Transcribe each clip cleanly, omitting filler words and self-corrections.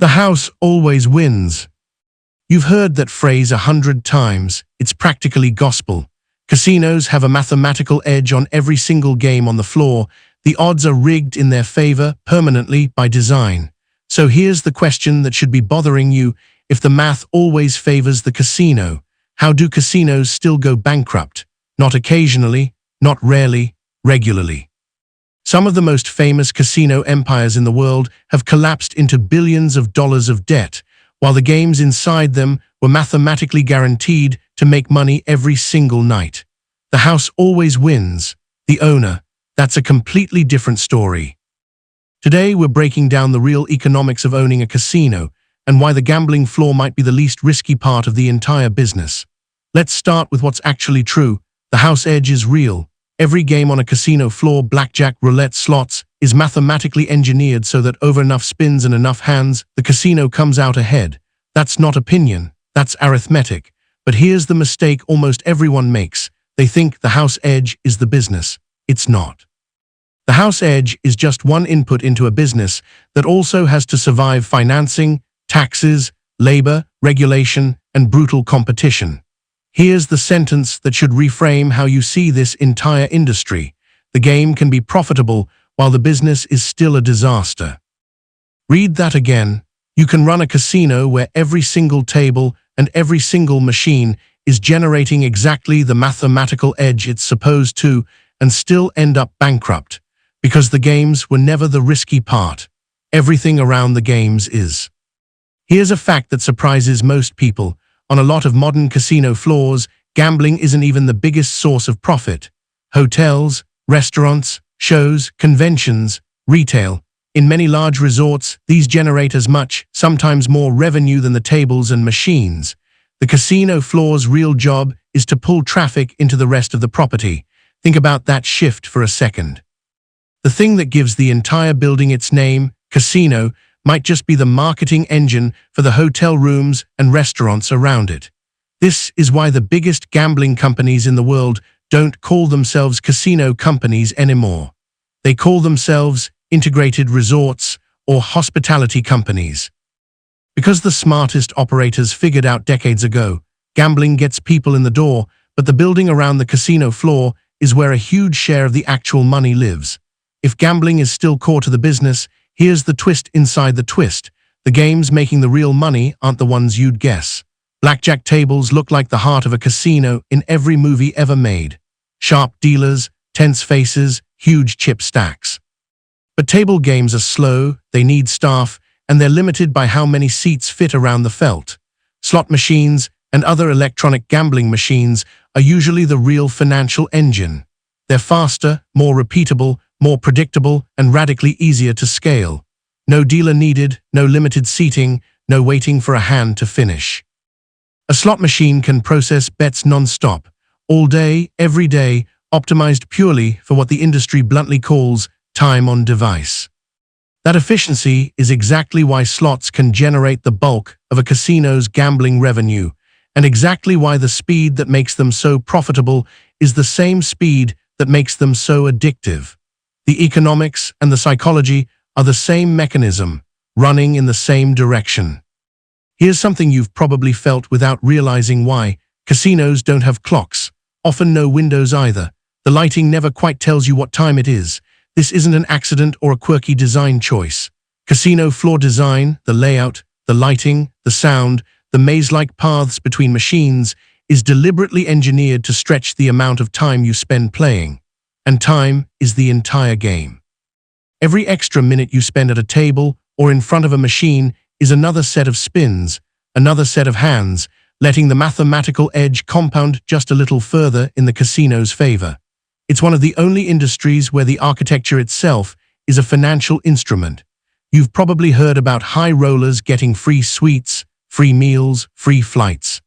The house always wins. You've heard that phrase 100 times. It's practically gospel. Casinos have a mathematical edge on every single game on the floor. The odds are rigged in their favor permanently by design. So here's the question that should be bothering you. If the math always favors the casino, how do casinos still go bankrupt? Not occasionally, not rarely, regularly. Some of the most famous casino empires in the world have collapsed into billions of dollars of debt, while the games inside them were mathematically guaranteed to make money every single night. The house always wins. The owner, that's a completely different story. Today we're breaking down the real economics of owning a casino and why the gambling floor might be the least risky part of the entire business. Let's start with what's actually true. The house edge is real. Every game on a casino floor, blackjack, roulette, slots, is mathematically engineered so that over enough spins and enough hands, the casino comes out ahead. That's not opinion, that's arithmetic. But here's the mistake almost everyone makes. They think the house edge is the business. It's not. The house edge is just one input into a business that also has to survive financing, taxes, labor, regulation, and brutal competition. Here's the sentence that should reframe how you see this entire industry. The game can be profitable while the business is still a disaster. Read that again. You can run a casino where every single table and every single machine is generating exactly the mathematical edge it's supposed to and still end up bankrupt, because the games were never the risky part. Everything around the games is. Here's a fact that surprises most people. On a lot of modern casino floors, gambling isn't even the biggest source of profit. Hotels, restaurants, shows, conventions, retail. In many large resorts, these generate as much, sometimes more revenue than the tables and machines. The casino floor's real job is to pull traffic into the rest of the property. Think about that shift for a second. The thing that gives the entire building its name, casino, might just be the marketing engine for the hotel rooms and restaurants around it. This is why the biggest gambling companies in the world don't call themselves casino companies anymore. They call themselves integrated resorts or hospitality companies. Because the smartest operators figured out decades ago, gambling gets people in the door, but the building around the casino floor is where a huge share of the actual money lives. If gambling is still core to the business, here's the twist inside the twist. The games making the real money aren't the ones you'd guess. Blackjack tables look like the heart of a casino in every movie ever made. Sharp dealers, tense faces, huge chip stacks. But table games are slow, they need staff, and they're limited by how many seats fit around the felt. Slot machines and other electronic gambling machines are usually the real financial engine. They're faster, more repeatable, more predictable, and radically easier to scale. No dealer needed, no limited seating, no waiting for a hand to finish. A slot machine can process bets non-stop, all day, every day, optimized purely for what the industry bluntly calls time on device. That efficiency is exactly why slots can generate the bulk of a casino's gambling revenue, and exactly why the speed that makes them so profitable is the same speed that makes them so addictive. The economics and the psychology are the same mechanism, running in the same direction. Here's something you've probably felt without realizing why. Casinos don't have clocks, often no windows either. The lighting never quite tells you what time it is. This isn't an accident or a quirky design choice. Casino floor design, the layout, the lighting, the sound, the maze-like paths between machines is deliberately engineered to stretch the amount of time you spend playing. And time is the entire game. Every extra minute you spend at a table or in front of a machine is another set of spins, another set of hands, letting the mathematical edge compound just a little further in the casino's favor. It's one of the only industries where the architecture itself is a financial instrument. You've probably heard about high rollers getting free suites, free meals, free flights.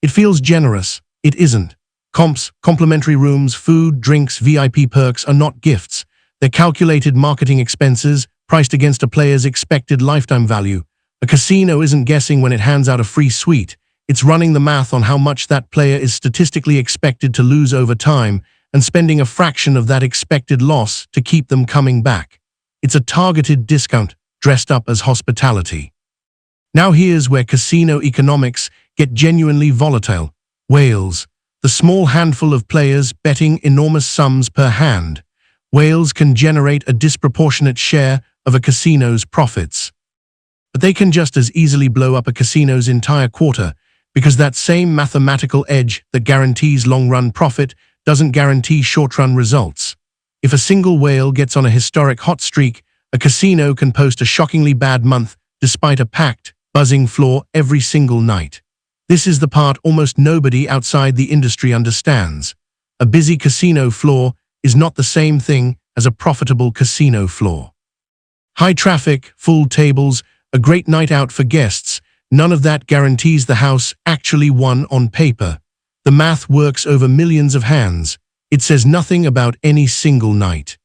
It feels generous. It isn't. Comps, complimentary rooms, food, drinks, VIP perks are not gifts. They're calculated marketing expenses priced against a player's expected lifetime value. A casino isn't guessing when it hands out a free suite. It's running the math on how much that player is statistically expected to lose over time and spending a fraction of that expected loss to keep them coming back. It's a targeted discount dressed up as hospitality. Now here's where casino economics get genuinely volatile. Whales, the small handful of players betting enormous sums per hand. Whales can generate a disproportionate share of a casino's profits. But they can just as easily blow up a casino's entire quarter, because that same mathematical edge that guarantees long-run profit doesn't guarantee short-run results. If a single whale gets on a historic hot streak, a casino can post a shockingly bad month despite a packed, buzzing floor every single night. This is the part almost nobody outside the industry understands. A busy casino floor is not the same thing as a profitable casino floor. High traffic, full tables, a great night out for guests, none of that guarantees the house actually won on paper. The math works over millions of hands. It says nothing about any single night.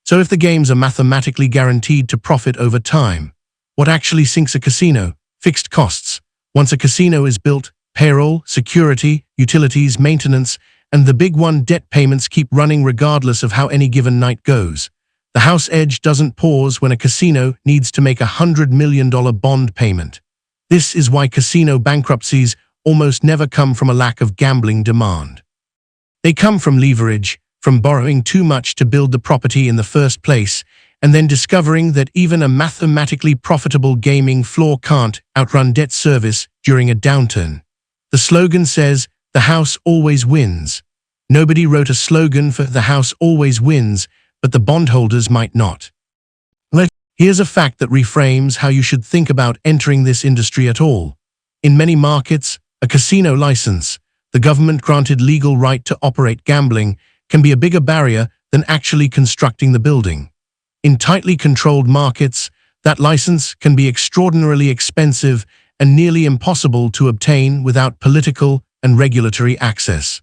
So if the games are mathematically guaranteed to profit over time, what actually sinks a casino? Fixed costs. Once a casino is built, payroll, security, utilities, maintenance, and the big one, debt payments keep running regardless of how any given night goes. The house edge doesn't pause when a casino needs to make $100 million bond payment. This is why casino bankruptcies almost never come from a lack of gambling demand. They come from leverage, from borrowing too much to build the property in the first place, and then discovering that even a mathematically profitable gaming floor can't outrun debt service during a downturn. The slogan says, "The house always wins." Nobody wrote a slogan for "The house always wins," but the bondholders might not. Here's a fact that reframes how you should think about entering this industry at all. In many markets, a casino license, the government-granted legal right to operate gambling, can be a bigger barrier than actually constructing the building. In tightly controlled markets, that license can be extraordinarily expensive and nearly impossible to obtain without political and regulatory access.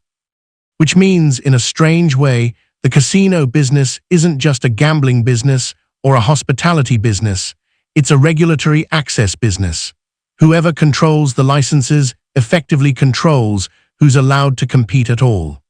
Which means, in a strange way, the casino business isn't just a gambling business or a hospitality business, it's a regulatory access business. Whoever controls the licenses effectively controls who's allowed to compete at all.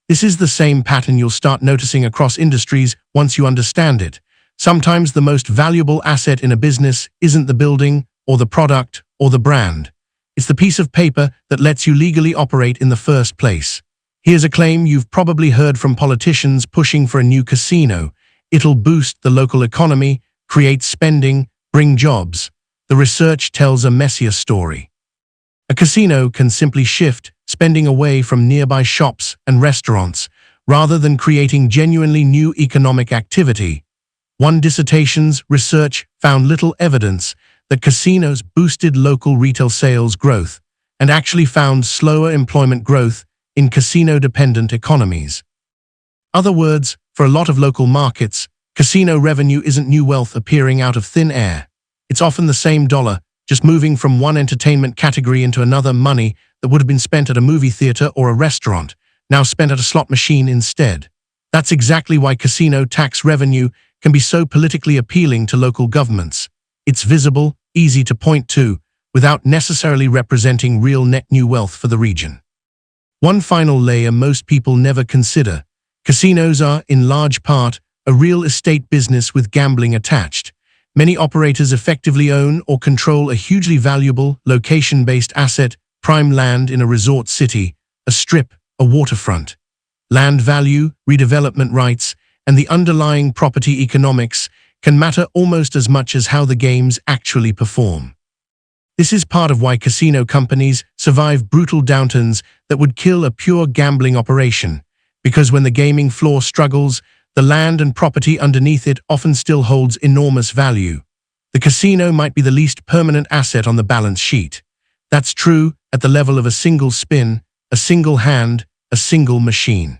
This is the same pattern you'll start noticing across industries once you understand it. Sometimes the most valuable asset in a business isn't the building, or the product, or the brand. It's the piece of paper that lets you legally operate in the first place. Here's a claim you've probably heard from politicians pushing for a new casino. It'll boost the local economy, create spending, bring jobs. The research tells a messier story. A casino can simply shift spending away from nearby shops and restaurants, rather than creating genuinely new economic activity. One dissertation's research found little evidence that casinos boosted local retail sales growth, and actually found slower employment growth in casino-dependent economies. Other words, for a lot of local markets, casino revenue isn't new wealth appearing out of thin air. It's often the same dollar, just moving from one entertainment category into another. Money that would have been spent at a movie theater or a restaurant, now spent at a slot machine instead. That's exactly why casino tax revenue can be so politically appealing to local governments. It's visible, easy to point to, without necessarily representing real net new wealth for the region. One final layer most people never consider. Casinos are, in large part, a real estate business with gambling attached. Many operators effectively own or control a hugely valuable, location-based asset, prime land in a resort city, a strip, a waterfront. Land value, redevelopment rights, and the underlying property economics can matter almost as much as how the games actually perform. This is part of why casino companies survive brutal downturns that would kill a pure gambling operation, because when the gaming floor struggles, the land and property underneath it often still holds enormous value. The casino might be the least permanent asset on the balance sheet. That's true at the level of a single spin, a single hand, a single machine.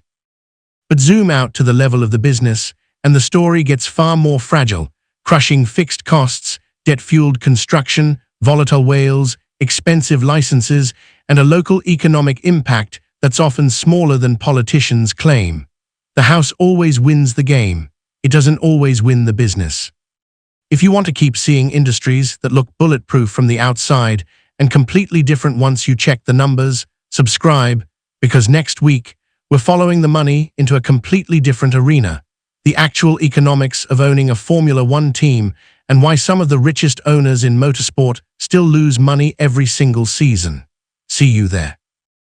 But zoom out to the level of the business, and the story gets far more fragile, crushing fixed costs, debt-fueled construction, volatile whales, expensive licenses, and a local economic impact that's often smaller than politicians claim. The house always wins the game. It doesn't always win the business. If you want to keep seeing industries that look bulletproof from the outside and completely different once you check the numbers, subscribe, because next week, we're following the money into a completely different arena, the actual economics of owning a Formula One team and why some of the richest owners in motorsport still lose money every single season. See you there.